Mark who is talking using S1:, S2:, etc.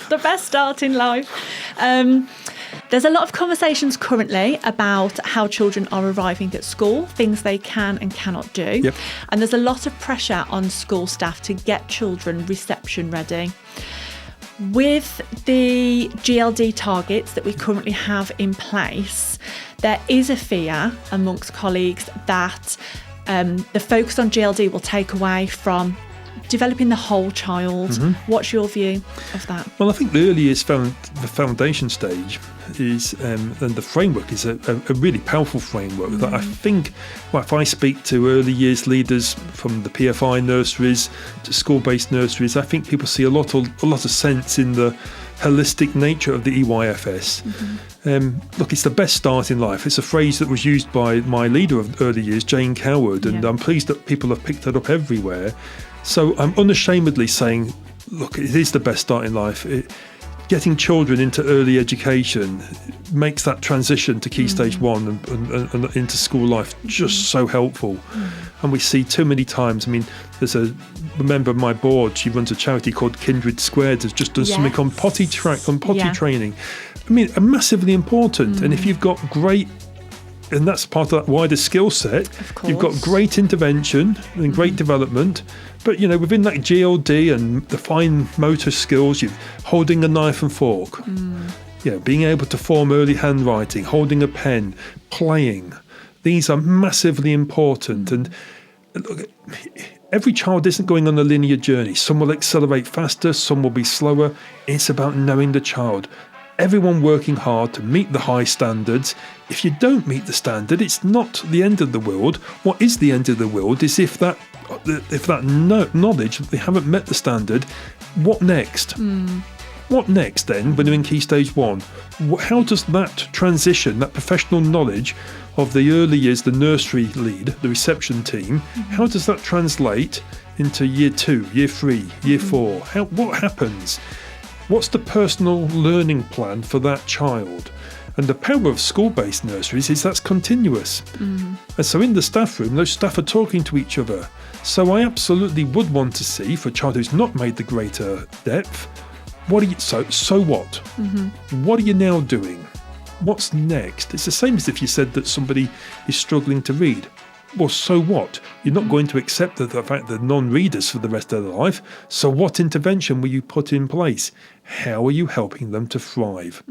S1: The best start in life. There's a lot of conversations currently about how children are arriving at school, things they can and cannot do.
S2: Yep.
S1: And there's a lot of pressure on school staff to get children reception ready. With the GLD targets that we currently have in place, there is a fear amongst colleagues that the focus on GLD will take away from developing the whole child.
S2: Mm-hmm.
S1: What's your view of that?
S2: Well, I think the earliest the foundation stage is, and the framework is a really powerful framework that I think, well, if I speak to early years leaders from the PFI nurseries to school-based nurseries, I think people see a lot of sense in the holistic nature of the EYFS. Look, it's the best start in life. It's a phrase that was used by my leader of early years, Jane Coward, and I'm pleased that people have picked that up everywhere. So I'm unashamedly saying, look, it is the best start in life. Getting children into early education makes that transition to Key Stage 1 and into school life just so helpful. And we see too many times, I mean, there's a member of my board, she runs a charity called Kindred Squared, has just done something on potty training. I mean, massively important. And if you've got great, and that's part of that wider skill set, you've got great intervention and great development, but within that GLD and the fine motor skills, you're holding a knife and fork, being able to form early handwriting, holding a pen, playing, these are massively important. And look, every child isn't going on a linear journey. Some will accelerate faster, some will be slower. It's about knowing the child. Everyone working hard to meet the high standards. If you don't meet the standard, it's not the end of the world. What is the end of the world is if that knowledge, they haven't met the standard, what next? What next then when they're in Key Stage 1? How does that transition, that professional knowledge of the early years, the nursery lead, the reception team, how does that translate into year 2, year 3, year 4? What happens? What's the personal learning plan for that child? And the power of school-based nurseries is that's continuous. And so in the staff room, those staff are talking to each other. So I absolutely would want to see, for a child who's not made the greater depth, so what? What are you now doing? What's next? It's the same as if you said that somebody is struggling to read. Well, so what? You're not going to accept the fact that non-readers for the rest of their life. So what intervention will you put in place? How are you helping them to thrive?